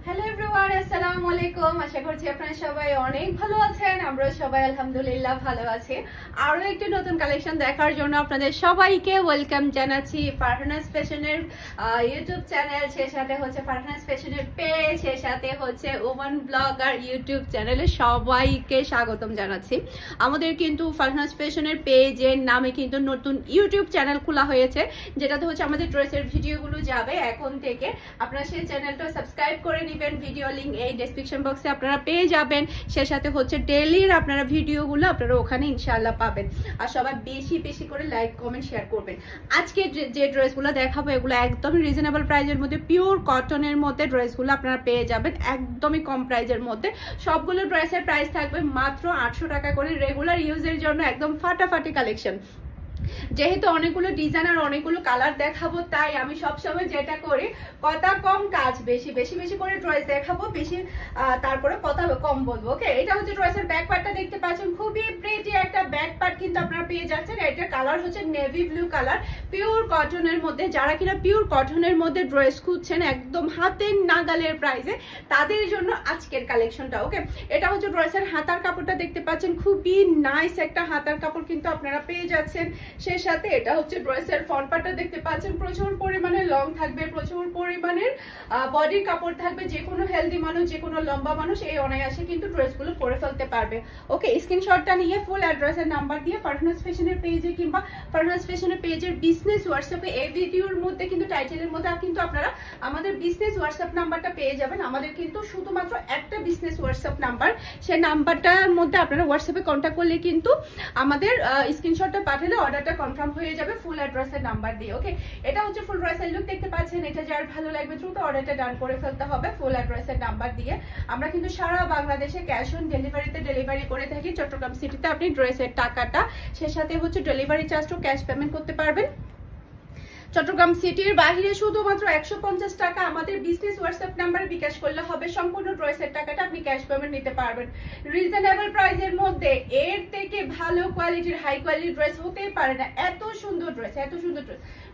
Hello everyone, আসসালামু আলাইকুম। আশা করছি আপনারা সবাই অনেক ভালো আছেন। আমরা সবাই আলহামদুলিল্লাহ ভালো আছি। আরো একটি নতুন কালেকশন দেখার জন্য আপনাদের সবাইকে ওয়েলকাম জানাচ্ছি ফারহানাস ফ্যাশনের ইউটিউব চ্যানেল, সে সাথে হচ্ছে ফারহানাস ফ্যাশনের পেজ, সে সাথে হচ্ছে ওমান ব্লগার ইউটিউব চ্যানেলে সবাইকে স্বাগতম জানাচ্ছি। আমাদের কিন্তু ফারহানাস ফ্যাশনের পেজের নামে কিন্তু নতুন ইউটিউব চ্যানেল খোলা হয়েছে, যেটাতে হচ্ছে আমাদের ড্রেসের ভিডিওগুলো যাবে এখন থেকে। আপনারা সেই চ্যানেলটা সাবস্ক্রাইব করে নেবেন, ভিডিও লিংক এই ডেসক্রিপশন বক্সে আপনারা পেয়ে যাবেন। সে সাথে হচ্ছে ডেইলির আপনারা ভিডিওগুলো আপনারা ওখানে ইনশাআল্লাহ পাবেন। আর সবাই বেশি বেশি করে লাইক কমেন্ট শেয়ার করবেন। আজকে যে ড্রেসগুলো দেখাবো এগুলো একদমই রিজনেবল প্রাইসের মধ্যে, পিওর কটনের মধ্যে ড্রেসগুলো আপনারা পেয়ে যাবেন একদমই কম প্রাইসের মধ্যে। সবগুলো ড্রেসের প্রাইস থাকবে মাত্র 800 টাকা করে, রেগুলার ইউজের জন্য একদম ফাটাফাটি কালেকশন। যেহেতু অনেকগুলো ডিজাইন আর অনেকগুলো কালার দেখাবো, তাই আমি সবসময় যেটা করি কথা কম কাজ বেশি, বেশি বেশি করে ড্রেস দেখাবো বেশি, তারপরে কথা কম বলবো। ওকে, এটা হচ্ছে ড্রেসের ব্যাক পার্টটা দেখতে পাচ্ছেন, খুবই প্রিটি একটা ব্যাক পার্ট কিন্তু আপনারা পেয়ে যাচ্ছেন। এটা কালার হচ্ছে নেভি ব্লু কালার, পিওর কটনের মধ্যে। যারা কিনা পিওর কটনের মধ্যে ড্রেস খুঁজছেন একদম হাতের নাগালের প্রাইসে, তাদের জন্য আজকের কালেকশনটা। ওকে, এটা হচ্ছে ড্রেসের হাতার কাপড়টা দেখতে পাচ্ছেন, খুবই নাইস একটা হাতার কাপড় কিন্তু আপনারা পেয়ে যাচ্ছেন। সেই সাথে এটা হচ্ছে ড্রেসের ফ্রন্ট পার্টটা দেখতে পাচ্ছেন, প্রচুর পরিমাণে লং থাকবে, প্রচুর পরিমাণের বডির কাপড় থাকবে। যে কোনো হেলদি মানুষ, যে কোনো লম্বা মানুষ এই অনায়াসে কিন্তু ড্রেসগুলো পরে ফেলতে পারবে। ওকে, স্ক্রিনশটটা নিয়ে ফুল অ্যাড্রেসের নাম্বার দিয়ে ফারহানাস ফ্যাশনের পেজে কিংবা ফারহানাস ফ্যাশনের পেজের বিজনেস হোয়াটসঅ্যাপে এই ভিডিওর মধ্যে কিন্তু টাইটেলের মধ্যে কিন্তু আপনারা আমাদের বিজনেস হোয়াটসঅ্যাপ নাম্বারটা পেয়ে যাবেন। আমাদের কিন্তু শুধুমাত্র একটা বিজনেস হোয়াটসঅ্যাপ নাম্বার, সেই নাম্বারটার মধ্যে আপনারা হোয়াটসঅ্যাপে কন্ট্যাক্ট করলে কিন্তু আমাদের স্ক্রিনশটটা পাঠালে অর্ডারটা কনফার্ম হয়ে যাবে ফুল অ্যাড্রেসের নাম্বার দিয়ে। ওকে, এটা হচ্ছে ফুল ড্রেসের লুক দেখতে পাচ্ছেন। এটা যার ভালো লাগবে দ্রুত অর্ডারটা ডান করে ফেলতে হবে ফুল অ্যাড্রেসের নাম্বার দিয়ে। আমরা কিন্তু সারা বাংলাদেশে ক্যাশ অন ডেলিভারিতে ডেলিভারি করে থাকি। চট্টগ্রাম সিটিতে আপনি ড্রেসের টাকাটা, সে সাথে হচ্ছে ডেলিভারি চার্জটাও ক্যাশ পেমেন্ট করতে পারবেন। চট্টগ্রাম সিটির বাইরে শুধুমাত্র 150 টাকা আমাদের বিজনেস হোয়াটসঅ্যাপ নাম্বারে বিকাশ করলে হবে, সম্পূর্ণ ড্রেসের টাকাটা আপনি ক্যাশ পেমেন্ট নিতে পারবেন রিজনেবল প্রাইসের মধ্যে। এর থেকে ভালো কোয়ালিটির হাই কোয়ালিটির ড্রেস হতেই পারে না। এত সুন্দর ড্রেস, এত সুন্দর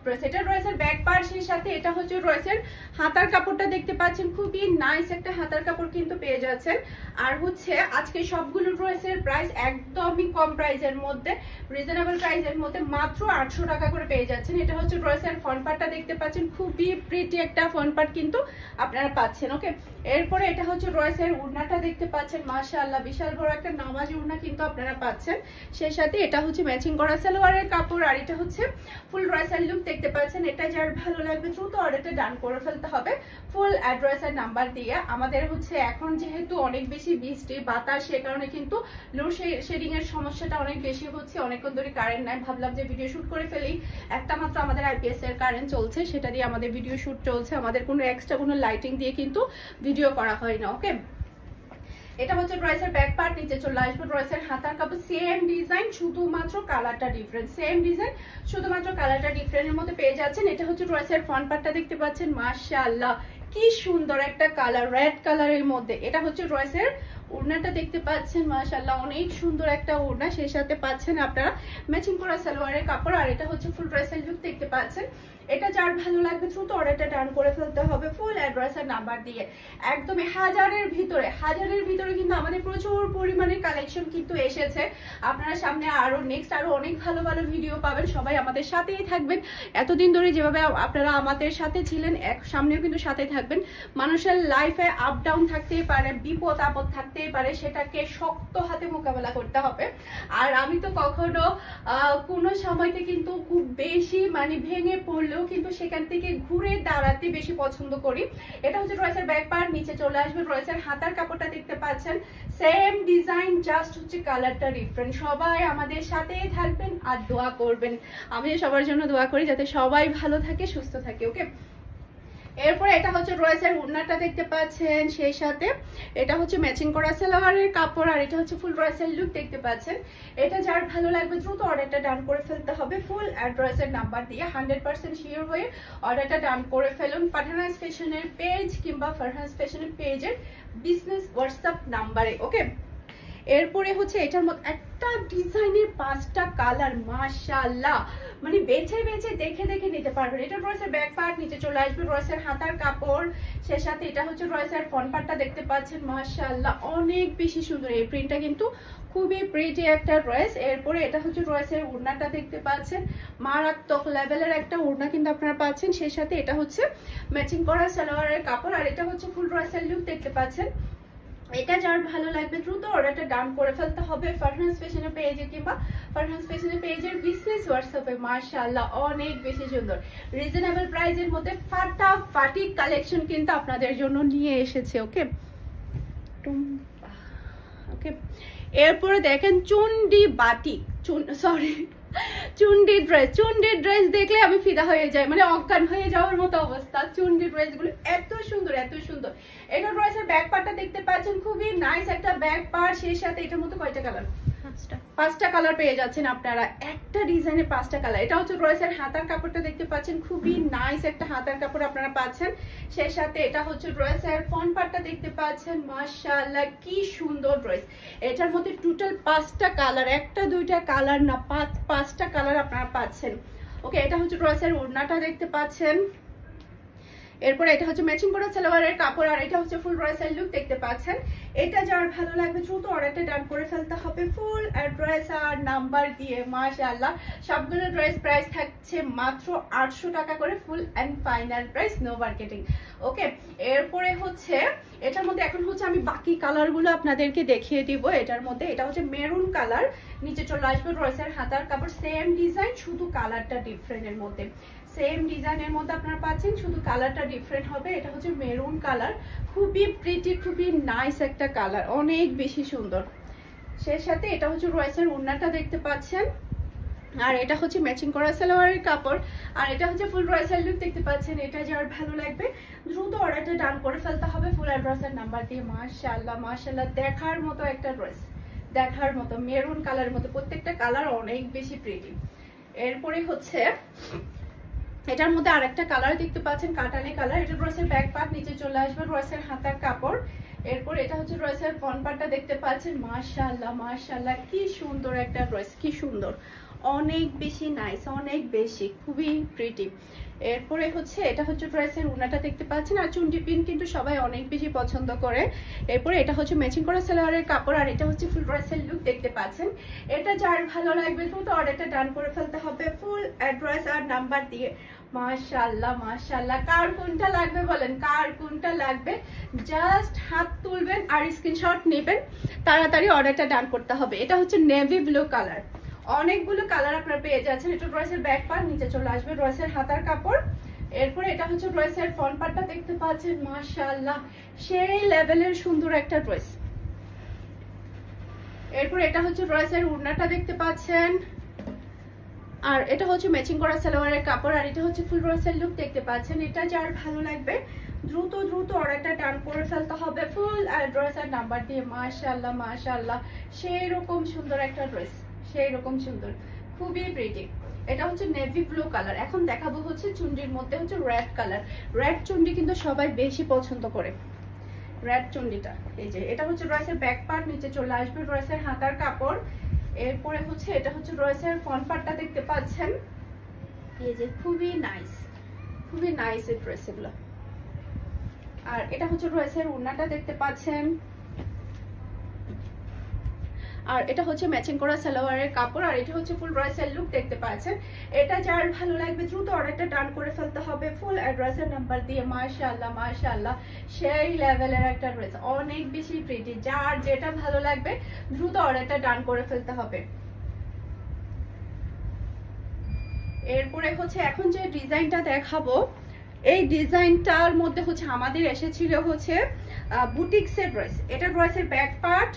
ড্রেস। এটা ড্রেসের ব্যাক পার্ট, সেই সাথে এটা হচ্ছে ড্রেসের হাতার কাপড়টা দেখতে পাচ্ছেন, খুবই নাইস একটা হাতার কাপড় কিন্তু পেয়ে যাচ্ছেন। আর হচ্ছে আজকে সবগুলো ড্রেসের প্রাইস একদমই কম প্রাইসের মধ্যে, রিজনেবল প্রাইসের মধ্যে মাত্র 800 টাকা করে পেয়ে যাচ্ছেন। এটা হচ্ছে ড্রেসের ফ্রন্ট পার্টটা দেখতে পাচ্ছেন, খুবই প্রিটি একটা ফ্রন্ট পার্ট কিন্তু আপনারা পাচ্ছেন। ওকে, এরপরে এটা হচ্ছে ড্রেসের ওড়নাটা দেখতে পাচ্ছেন, মাশাআল্লাহ বিশাল বড় একটা নামাজি ওড়না কিন্তু আপনারা পাচ্ছেন। সেই সাথে এটা হচ্ছে ম্যাচিং করা সালোয়ারের কাপড়, আর এটা হচ্ছে ফুল ড্রেসের লুক দেখতে পাচ্ছেন। এটা যার ভালো লাগবে দ্রুত অর্ডারটা ডান করে ফেলতে হবে ফুল অ্যাড্রেসের নাম্বার দিয়ে। আমাদের হচ্ছে এখন যেহেতু অনেক বেশি বৃষ্টি বাতাস, সে কারণে কিন্তু লোড শেডিং এর সমস্যাটা অনেক বেশি হচ্ছে। অনেকক্ষণ ধরে কারেন্ট নাই, ভাবলাম যে ভিডিও শুট করে ফেলি। একটা মাত্র আমাদের আইপিএস এর কারেন্ট চলছে, সেটা দিয়ে আমাদের ভিডিও শুট চলছে। আমাদের কোনো এক্সট্রা কোনো লাইটিং দিয়ে কিন্তু ভিডিও করা হয় না। ওকে, এটা হচ্ছে ড্রেসের ব্যাক পার্ট। নিচে চলে আসবে ড্রেসের হাতার কাপড়, সেম ডিজাইন শুধুমাত্র কালারটা ডিফারেন্ট, সেম ডিজাইন শুধুমাত্র কালারটা ডিফারেন্টের মধ্যে পেয়ে যাচ্ছেন। এটা হচ্ছে ড্রেসের ফ্রন্ট পার্টটা দেখতে পাচ্ছেন, মাশাআল্লাহ কি সুন্দর একটা কালার, রেড কালারের মধ্যে। এটা হচ্ছে ড্রেসের ওড়নাটা দেখতে পাচ্ছেন, মাশাআল্লাহ অনেক সুন্দর একটা ওড়না। সেই সাথে পাচ্ছেন আপনারা ম্যাচিং করা সালোয়ারের কাপড়, আর এটা হচ্ছে ফুল ড্রেসের লুক দেখতে পাচ্ছেন। এটা যার ভালো লাগবে দ্রুত অর্ডারটা ডান করে ফেলতে হবে ফুল অ্যাড্রেসের নাম্বার দিয়ে। একদমই হাজারের ভিতরে কিন্তু আমাদের প্রচুর পরিমাণে কালেকশন কিন্তু এসেছে। আপনারা সামনে আরো নেক্সট আরো অনেক ভালো ভালো ভিডিও পাবেন। সবাই আমাদের সাথেই থাকবেন, এতদিন ধরে যেভাবে আপনারা আমাদের সাথে ছিলেন সামনেও কিন্তু সাথে থাকবেন। মানুষের লাইফে আপ ডাউন থাকতেই পারে, বিপদ আপদ থাকতেই পারে, সেটাকে শক্ত হাতে মোকাবেলা করতে হবে। আর আমি তো কখনো কোনো সময়তে কিন্তু খুব বেশি মানে ভেঙে পড়লেও কিন্তু সেখান থেকে ঘুরে দাঁড়াতে বেশি পছন্দ করি। এটা হচ্ছে ড্রেসের ব্যাক পার্ট। নিচে চলে আসবে ড্রেসের হাতার কাপড়টা দেখতে পাচ্ছেন, সেম ডিজাইন, জাস্ট হচ্ছে কালারটা ডিফারেন্ট। সবাই আমাদের সাথেই থাকবেন আর দোয়া করবেন। আমি সবার জন্য দোয়া করি যাতে সবাই ভালো থাকে, সুস্থ থাকে। ওকে, এরপরে এটা হচ্ছে ড্রেসের ওড়নাটা দেখতে পাচ্ছেন, সেই সাথে এটা হচ্ছে ম্যাচিং করা সালোয়ারের কাপড়, আর এটা হচ্ছে ফুল ড্রেসের লুক দেখতে পাচ্ছেন। এটা যার ভালো লাগবে দ্রুত অর্ডারটা ডান করে ফেলতে হবে ফুল অ্যাড্রেসের নাম্বার দিয়ে। 100% শিওর হয়ে অর্ডারটা ডান করে ফেলুন ফারহানাস ফ্যাশনের পেজ কিংবা ফারহানাস ফ্যাশনের পেজের বিজনেস হোয়াটসঅ্যাপ নাম্বারে। ওকে, এরপরে হচ্ছে এটার মধ্যে একটা ডিজাইনের 5টা কালার, মাশাআল্লাহ, মানে বেছে বেছে দেখে দেখে নিতে পারবেন। এটা রয়েছে ব্যাক পার্ট, নিচে চলে আসবে রয়েছে হাতার কাপড়, সে সাথে এটা হচ্ছে রয়েছে ফ্রন্ট পার্টটা দেখতে পাচ্ছেন, মাশাআল্লাহ অনেক বেশি সুন্দর। এই প্রিন্টটা কিন্তু খুবই প্রিটি একটা ড্রেস। এরপরে এটা হচ্ছে রয়েছে ওড়নাটা দেখতে পাচ্ছেন, মারাত্মক লেভেলের একটা ওড়না কিন্তু আপনারা পাচ্ছেন, সেই সাথে এটা হচ্ছে ম্যাচিং করা সালোয়ারের কাপড়, আর এটা হচ্ছে ফুল ড্রেসের লুক দেখতে পাচ্ছেন। এটা যার ভালো লাগবে দ্রুত অর্ডারটা ডান করে ফেলতে হবে ফারহানাস ফ্যাশনের পেজে কিংবা ফারহানাস ফ্যাশনের পেজের বিজনেস হোয়াটসঅ্যাপে। মাশাআল্লাহ অনেক বেশি সুন্দর রিজনেবল প্রাইসের মধ্যে ফাটাফাটি কালেকশন কিন্তু আপনাদের জন্য নিয়ে এসেছে। ওকে ওকে, এরপরে দেখেন চুন্ডি বাটিক, চুন্ডি ড্রেস দেখলে আমি ফিদা হয়ে যাই, মানে অজ্ঞান হয়ে যাওয়ার মতো অবস্থা। চুন্ডি ড্রেস গুলো এত সুন্দর এত সুন্দর। এটা ড্রেসের ব্যাক পার্টটা দেখতে পাচ্ছেন, খুবই নাইস একটা ব্যাক পার্ট, সেই সাথে এটার মধ্যে কয়টা কালার, 5টা কালার পেয়ে যাচ্ছেন আপনারা, একটা ডিজাইনে 5টা কালার। এটা হচ্ছে ড্রেসের হাতার কাপড়টা দেখতে পাচ্ছেন, খুবই নাইস একটা হাতার কাপড় আপনারা পাচ্ছেন, সেই সাথে এটা হচ্ছে ড্রেসের ফ্রন্ট পার্টটা দেখতে পাচ্ছেন, মাশাআল্লাহ কি সুন্দর ড্রেস। এটার মধ্যে টোটাল 5টা কালার, একটা দুইটা কালার না, 5টা কালার আপনারা পাচ্ছেন। ওকে, এটা হচ্ছে ড্রেসের ওড়নাটা দেখতে পাচ্ছেন। এরপর এটা হচ্ছে ম্যাচিং করা সালোয়ারের কাপড়, আর এটা হচ্ছে ফুল ড্রেসের লুক দেখতে পাচ্ছেন। এটা যার ভালো লাগবে দ্রুত অর্ডারটা ডান করে ফেলতে হবে ফুল অ্যাড্রেস আর নাম্বার দিয়ে। মাশাআল্লাহ সবগুলো ড্রেস প্রাইস থাকছে মাত্র 800 টাকা করে, full and final price, no marketing. Okay, এরপরে হচ্ছে এটার মধ্যে এখন হচ্ছে আমি বাকি কালারগুলো আপনাদেরকে দেখিয়ে দিব। এটার মধ্যে এটা হচ্ছে মেরুন কালার, নিচে চলে আসবে ড্রেসের হাতার কাপড়, সেম ডিজাইন শুধু কালারটা ডিফারেন্টের মধ্যে, সেম ডিজাইনের মধ্যে আপনারা পাচ্ছেন, শুধু কালারটা ডিফারেন্ট হবে। এটা হচ্ছে মেরুন কালার, খুবই প্রিটি খুবই নাইস একটা কালার, অনেক বেশি সুন্দর। সেই সাথে এটা হচ্ছে ড্রেসের ওড়নাটা দেখতে পাচ্ছেন, আর এটা হচ্ছে ম্যাচিং করা সালোয়ারের কাপড়, আর এটা হচ্ছে ফুল ড্রেসের লুক দেখতে পাচ্ছেন। এটা যার ভালো লাগবে দ্রুত অর্ডারটা ডান করে ফেলতে হবে ফুল অ্যাড্রেসের নাম্বার দিয়ে। মাশাআল্লাহ মাশাআল্লাহ দেখার মতো একটা ড্রেস, দেখার মতো মেরুন কালারের মতো, প্রত্যেকটা কালার অনেক বেশি প্রিটি। এরপরে হচ্ছে এটার মধ্যে আরেকটা কালার দেখতে পাচ্ছেন, কাটালি কালার। এটা ড্রেসের ব্যাক পার্ট, নিচে চলে আসবে ড্রেসের হাতার কাপড়। এরপর এটা হচ্ছে ড্রেসের ফ্রন্ট পার্টটা দেখতে পাচ্ছেন, মাশাআল্লাহ মাশাআল্লাহ কি সুন্দর একটা ড্রেস, কি সুন্দর, অনেক বেশি নাইস, অনেক বেশি খুবই প্রিটি। এরপরে হচ্ছে এটা হচ্ছে ড্রেসের ওড়নাটা দেখতে পাচ্ছেন, আর চুন্ডি পিন কিন্তু সবাই অনেক বেশি পছন্দ করে। এরপরে এটা হচ্ছে ম্যাচিং করা সালোয়ারের কাপড়, আর এটা হচ্ছে ফুল ড্রেসের লুক দেখতে পাচ্ছেন। এটা যার ভালো লাগবে দ্রুত অর্ডারটা ডান করে ফেলতে হবে ফুল অ্যাড্রেস আর নাম্বার দিয়ে। মাশাআল্লাহ মাশাআল্লাহ, কার কোনটা লাগবে বলেন, কার কোনটা লাগবে, জাস্ট হাত তুলবেন আর স্ক্রিনশট নেবেন, তাড়াতাড়ি অর্ডারটা ডান করতে হবে। এটা হচ্ছে নেভি ব্লু কালার, অনেকগুলো কালার আপনারা পেয়ে যাচ্ছেন। এটা ড্রেসের ব্যাক পার্ট, নিচে চলে আসবে ড্রেসের হাতার কাপড়। এরপরে এটা হচ্ছে ড্রেসের ফ্রন্ট পার্টটা দেখতে পাচ্ছেন, মাশাআল্লাহ সেই লেভেলের সুন্দর একটা ড্রেস। এরপর এটা হচ্ছে ড্রেসের ওড়নাটা দেখতে পাচ্ছেন, আর এটা হচ্ছে ম্যাচিং করা সালোয়ারের কাপড়, আর এটা হচ্ছে ফুল ড্রেসের লুক দেখতে পাচ্ছেন। এটা যার ভালো লাগবে দ্রুত দ্রুত অর্ডারটা ডান করে ফেলতে হবে ফুল অ্যাড্রেস আর নাম্বার দিয়ে। মাশাআল্লাহ মাশাআল্লাহ সেই রকম সুন্দর একটা ড্রেস, সেই রকম সুন্দর, খুবই প্রিটি। এটা হচ্ছে নেভি ব্লু কালার। এখন দেখাবো হচ্ছে চুন্ডির মধ্যে হচ্ছে রেড কালার। রেড চুন্ডি কিন্তু সবাই বেশি পছন্দ করে, রেড চুন্ডিটা। এই যে এটা হচ্ছে ড্রেসের ব্যাক পার্ট, নিচে চলে আসবে ড্রেসের হাতার কাপড়। এরপরে হচ্ছে এটা হচ্ছে ড্রেসের ফ্রন্ট পার্টটা দেখতে পাচ্ছেন, এই যে খুবই নাইস, খুবই নাইস এই ড্রেস এগুলো। আর এটা হচ্ছে ড্রেসের ওড়নাটা দেখতে পাচ্ছেন, আর এটা হচ্ছে ম্যাচিং করা সালোয়ারের কাপড়, আর এটা হচ্ছে ফুল ড্রেসের লুক দেখতে পাচ্ছেন। এটা যার ভালো লাগবে দ্রুত অর্ডারটা ডান করে ফেলতে হবে ফুল অ্যাড্রেসের নাম্বার দিয়ে। মাশাআল্লাহ মাশাআল্লাহ সেই লেভেলের একটা ড্রেস, অনেক বেশি প্রিটি। যার যেটা ভালো লাগবে দ্রুত অর্ডারটা ডান করে ফেলতে হবে। এরপরে হচ্ছে এখন যে ডিজাইনটা দেখাবো, এই ডিজাইনটার মধ্যে হচ্ছে আমাদের এসেছিল হচ্ছে বুটিক্সের ড্রেস। এটা ড্রেসের ব্যাক পার্ট,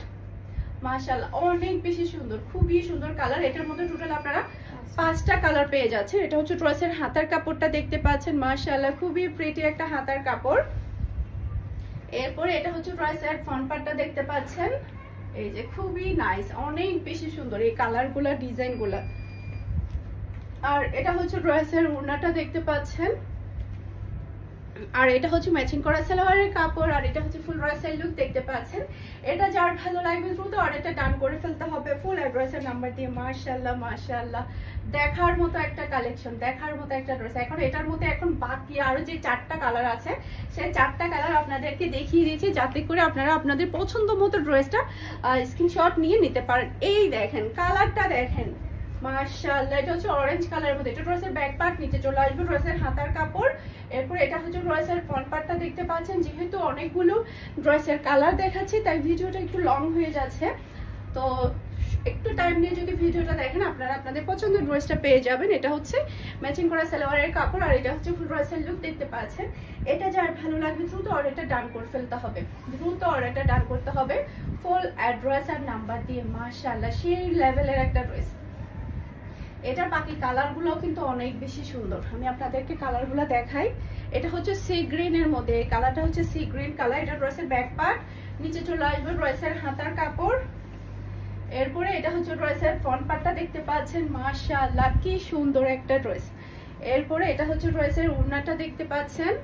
মাশাআল্লাহ অনেক বেশি সুন্দর, খুবই সুন্দর কালার। এটার মধ্যে টোটাল আপনারা 5টা কালার পেয়ে যাচ্ছে। এটা হচ্ছে ড্রেসের হাতার কাপড়টা দেখতে পাচ্ছেন, মাশাআল্লাহ খুবই প্রিটি একটা হাতার কাপড়। এরপরে এটা হচ্ছে ড্রেসের ফ্রন্ট পার্টটা দেখতে পাচ্ছেন, এই যে খুবই নাইস, অনেক বেশি সুন্দর এই কালারগুলা, ডিজাইনগুলা। আর এটা হচ্ছে ড্রেসের ওড়নাটা দেখতে পাচ্ছেন, আর এটা হচ্ছে ম্যাচিং করা সালোয়ারের কাপড়, আর এটা হচ্ছে ফুল ড্রেসের লুক দেখতে পাচ্ছেন। এটা যার ভালো লাগবে দ্রুত অর্ডারটা ডান করে ফেলতে হবে ফুল অ্যাড্রেসের নাম্বার দিয়ে। মাশাআল্লাহ মাশাআল্লাহ, দেখার মতো একটা কালেকশন, দেখার মতো একটা ড্রেস। এখন এটার মধ্যে এখন বাকি আরো যে 4টা কালার আছে, সেই 4টা কালার আপনাদেরকে দেখিয়ে দিয়েছি যাতে করে আপনারা আপনাদের পছন্দ মতো ড্রেসটা স্ক্রিনশট নিয়ে নিতে পারেন। এই দেখেন কালারটা দেখেন, মাশাআল্লাহ, এটা হচ্ছে অরেঞ্জ কালারের মধ্যে। এটা ড্রেসের ব্যাক পার্ট, নিচে চলে আসবে ড্রেসের হাতার কাপড়। এরপর এটা হচ্ছে ড্রেসের ফ্রন্ট পার্টটা দেখতে পাচ্ছেন। যেহেতু অনেকগুলো ড্রেসের কালার দেখাচ্ছি তাই ভিডিওটা একটু লং হয়ে যাচ্ছে, তো একটু টাইম নিয়ে যদি ভিডিওটা দেখেন আপনারা আপনাদের পছন্দের ড্রেসটা পেয়ে যাবেন। এটা হচ্ছে ম্যাচিং করা সালোয়ারের কাপড়, আর এটা হচ্ছে ফুল ড্রেসের লুক দেখতে পাচ্ছেন। এটা যার ভালো লাগবে দ্রুত অর্ডারটা ডান করে ফেলতে হবে, দ্রুত অর্ডারটা ডান করতে হবে ফুল অ্যাড্রেস আর নাম্বার দিয়ে। মাশাআল্লাহ, সেই লেভেলের একটা ড্রেস। এটার বাকি কালারগুলো কিন্তু অনেক বেশি সুন্দর, আমি আপনাদেরকে কালারগুলো দেখাই। এটা হচ্ছে সি গ্রিন এর মধ্যে, এই কালারটা হচ্ছে সি গ্রিন কালার। এটা ড্রেসের ব্যাক পার্ট, নিচে চলে আসবে ড্রেসের হাতার কাপড়। এরপরে এটা হচ্ছে ড্রেসের ফ্রন্ট পার্টটা দেখতে পাচ্ছেন। মাশাআল্লাহ, কি সুন্দর একটা ড্রেস। এরপরে এটা হচ্ছে ড্রেসের ওড়নাটা দেখতে পাচ্ছেন,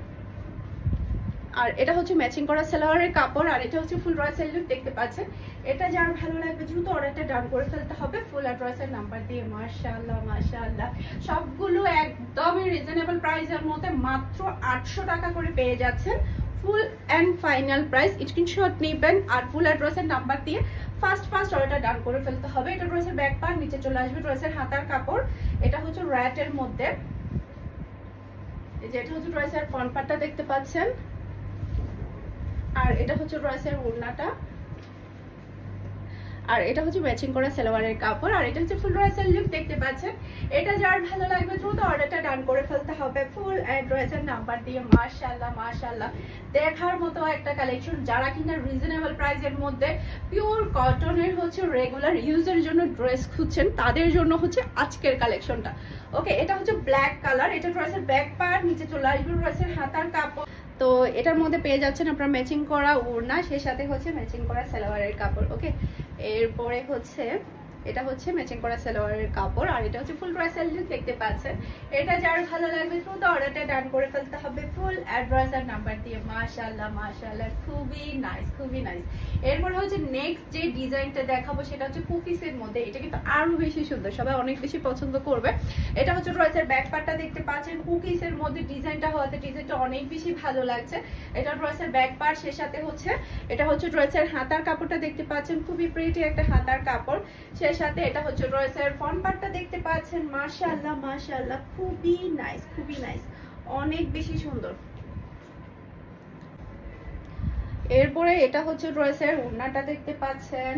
আর এটা হচ্ছে ম্যাচিং করা সালোয়ারের কাপড়, আর এটা হচ্ছে ফুল ড্রেসের লুক দেখতে পাচ্ছেন। এটা যার ভালো লাগবে দ্রুত অর্ডারটা ডান করে ফেলতে হবে ফুল অ্যাড্রেসের নাম্বার দিয়ে। মাশাআল্লাহ মাশাআল্লাহ, সবগুলো একদমই রিজনেবল প্রাইসের মধ্যে মাত্র 800 টাকা করে পেয়ে যাচ্ছেন। ফুল এন্ড ফাইনাল প্রাইস, স্ক্রিনশট নেবেন আর ফুল অ্যাড্রেসের নাম্বার দিয়ে ফার্স্ট অর্ডারটা ডান করে ফেলতে হবে। এটা ড্রেসের ব্যাক পার্ট, নিচে চলে আসবে ড্রেসের হাতার কাপড়। এটা হচ্ছে র্যাটের মধ্যে, যেটা হচ্ছে ড্রেসের ফ্রন্ট পার্টটা দেখতে পাচ্ছেন, আর এটা হচ্ছে ড্রেসের ওড়নাটা, আর এটা হচ্ছে ম্যাচিং করা সালোয়ারের কাপড়, আর এটা হচ্ছে ফুল ড্রেসের লুক দেখতে পাচ্ছেন। এটা যার ভালো লাগবে দ্রুত অর্ডারটা ডান করে ফেলতে হবে ফুল অ্যাড্রেসের নাম্বার দিয়ে। মাশাআল্লাহ মাশাআল্লাহ, দেখার মতো একটা কালেকশন। যারা কিনা রিজনেবল প্রাইসের মধ্যে পিওর কটনের হচ্ছে রেগুলার ইউজের জন্য ড্রেস খুঁজছেন তাদের জন্য হচ্ছে আজকের কালেকশনটা। ওকে, এটা হচ্ছে ব্ল্যাক কালার। এটা ড্রেসের ব্যাক পার্ট, নিচে চলে আসবে ড্রেসের হাতার কাপড়। তো এটার মধ্যে পেয়ে যাচ্ছেন আপনারা ম্যাচিং করা ওড়না, সেই সাথে হচ্ছে ম্যাচিং করা সালোয়ারের কাপড়। ওকে, এরপরে হচ্ছে এটা হচ্ছে ম্যাচিং করা সালোয়ারের কাপড়, আর এটা হচ্ছে ফুল ড্রেসের লুক দেখতে পাচ্ছেন। এটা যার ভালো লাগবে দ্রুত অর্ডারটা ডান করে ফেলতে হবে ফুল অ্যাড্রেস আর নাম্বার দিয়ে। মাশাআল্লাহ মাশাআল্লাহ, খুবই নাইস খুবই নাইস। এরপর হচ্ছে নেক্সট যে ডিজাইনটা দেখাবো সেটা হচ্ছে কুকিসের মধ্যে। এটা কিন্তু আরো বেশি সুন্দর, সবাই অনেক বেশি পছন্দ করবে। এটা হচ্ছে ড্রেসের ব্যাক পার্টটা দেখতে পাচ্ছেন। কুকিসের মধ্যে ডিজাইনটা হওয়াতে ডিজাইনটা অনেক বেশি ভালো লাগছে। এটা ড্রেসের ব্যাক পার্ট, সে সাথে হচ্ছে এটা হচ্ছে ড্রেসের হাতার কাপড়টা দেখতে পাচ্ছেন, খুবই প্রিটি একটা হাতার কাপড়। সেই সাথে এটা হচ্ছে ড্রেসের ফ্রন্ট পার্টটা দেখতে পাচ্ছেন। মাশাআল্লাহ মাশাআল্লাহ, খুবই নাইস খুবই নাইস, অনেক বেশি সুন্দর। এরপরে এটা হচ্ছে ড্রেসের ওড়নাটা দেখতে পাচ্ছেন।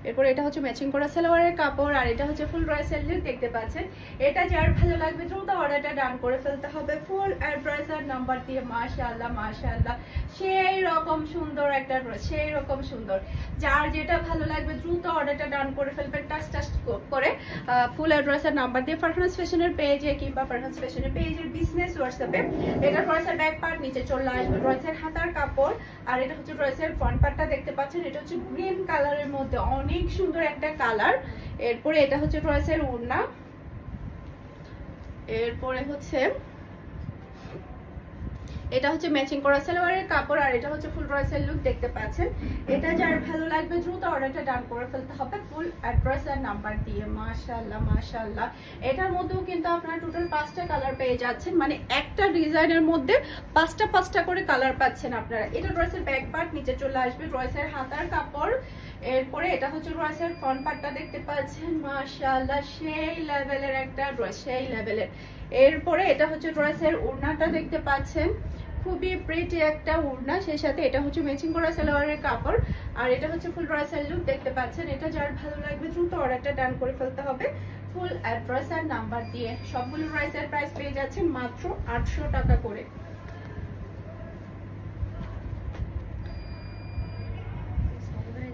এরপর এটা হচ্ছে ম্যাচিং করা সালোয়ারের কাপড়, আর এটা হচ্ছে ফুল ড্রেসের লুক দেখতে পাচ্ছেন। এটা যার ভালো লাগবে দ্রুত অর্ডারটা ডান করে ফেলতে হবে ফুল অ্যাড্রেস আর নাম্বার দিয়ে। মাশাআল্লাহ মাশাআল্লাহ, সেই রকম সুন্দর একটা ড্রেস, সেই রকম সুন্দর। যার যেটা ভালো লাগবে দ্রুত অর্ডারটা ডান করে ফেলবেন টাচ করে ফুল অ্যাড্রেস আর নাম্বার দিয়ে ফারহানাস ফ্যাশনের পেজে কিংবা ফারহানাস ফ্যাশনের পেজের বিজনেস হোয়াটসঅ্যাপে। এটা ড্রেসের ব্যাক পার্ট, নিচে চলে আসবে ড্রেসের হাতার কাপড়, আর এটা হচ্ছে ড্রেসের ফ্রন্ট পার্টটা দেখতে পাচ্ছেন। এটা হচ্ছে গ্রিন কালারের মধ্যে, অনেক সুন্দর একটা কালার। এরপরে এটা হচ্ছে ড্রেসের ওড়না, এরপরে হচ্ছে এটা হচ্ছে ম্যাচিং করা সালোয়ারের কাপড়, আর এটা হচ্ছে ফুল ড্রেসের লুক দেখতে পাচ্ছেন। এটা যার ভালো লাগবে দ্রুত অর্ডারটা ডান করে ফেলতে হবে ফুল অ্যাড্রেস আর নাম্বার দিয়ে। মাশাআল্লাহ মাশাআল্লাহ, এটার মধ্যেও কিন্তু আপনারা টোটাল 5টা কালার পেয়ে যাচ্ছেন, মানে একটা ডিজাইনের মধ্যে 5টা করে কালার পাচ্ছেন আপনারা। এটা ড্রেসের ব্যাক পার্ট, নিচে চলে আসবে ড্রেসের হাতার কাপড়। এরপরে এটা হচ্ছে ড্রেসের ফ্রন্ট পার্টটা দেখতে পাচ্ছেন। মাশাআল্লাহ, সেই লেভেলের একটা ড্রেস, সেই লেভেলের। এরপরে এটা হচ্ছে ড্রেসের ওড়নাটা দেখতে পাচ্ছেন, খুবই প্রিটি একটা ওড়না, সেই সাথে এটা হচ্ছে ম্যাচিং করা সালোয়ারের কাপড়, আর এটা হচ্ছে ফুল ড্রেসের লুক দেখতে পাচ্ছেন। এটা যার ভালো লাগবে দ্রুত অর্ডারটা ডান করে ফেলতে হবে ফুল অ্যাড্রেস আর নাম্বার দিয়ে। সবগুলো ড্রেসের প্রাইস পেয়ে যাচ্ছেন মাত্র 800 টাকা করে।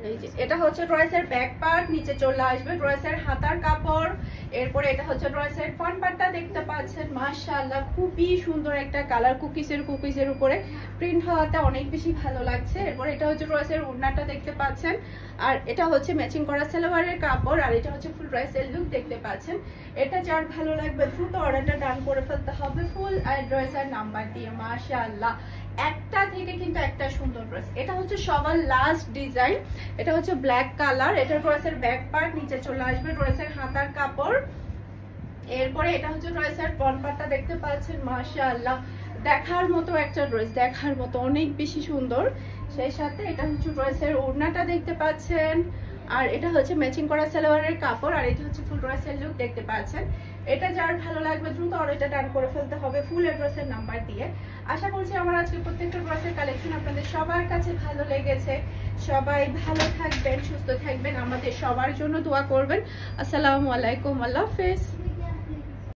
এই যে এটা হচ্ছে ড্রেসের ব্যাক পার্ট, নিচে চলে আসবে ড্রেসের হাতার কাপড়। এরপরে এটা হচ্ছে ড্রেসের ফ্রন্ট পার্টটা দেখতে পাচ্ছেন, মাশাআল্লাহ খুবই সুন্দর একটা কালার, কুকিজের উপরে প্রিন্ট হওয়াটা অনেক বেশি ভালো লাগছে। এরপর এটা হচ্ছে ড্রেসের ওড়নাটা দেখতে পাচ্ছেন, আর এটা হচ্ছে ম্যাচিং করা সালোয়ারের কাপড়, আর এটা হচ্ছে ফুল ড্রেসের লুক দেখতে পাচ্ছেন। এটা যার ভালো লাগবে দ্রুত অর্ডারটা ডান করে ফেলতে হবে ফুল অ্যাড্রেসের নাম্বার দিয়ে। মাশাআল্লাহ একটা থেকে কিন্তু একটা সুন্দর ড্রেস। এটা হচ্ছে সবার লাস্ট ডিজাইন, এটা হচ্ছে ব্ল্যাক কালার, এটা ড্রেসের ব্যাক পার্ট, নিচে চলে আসবে ড্রেসের হাতার কাপড়। এরপরে এটা হচ্ছে ড্রেসের ফ্রন্ট পার্টটা দেখতে পাচ্ছেন, মাশাআল্লাহ দেখার মতো একটা ড্রেস, দেখার মতো অনেক বেশি সুন্দর। সেই সাথে এটা হচ্ছে ড্রেসের ওড়নাটা দেখতে পাচ্ছেন, আর এটা হচ্ছে ম্যাচিং করা সালোয়ারের কাপড়, আর এটা হচ্ছে ফুল ড্রেসের লুক দেখতে পাচ্ছেন। এটা যার ভালো লাগবে দ্রুত অর্ডারটা ডান করে ফেলতে হবে ফুল অ্যাড্রেসের নাম্বার দিয়ে। আশা করছি আমার আজকে প্রত্যেকটা ড্রেসের কালেকশন আপনাদের সবার কাছে ভালো লেগেছে। সবাই ভালো থাকবেন, সুস্থ থাকবেন, আমাদের সবার জন্য দোয়া করবেন। আসসালামু আলাইকুম, আল্লাহ হাফেজ।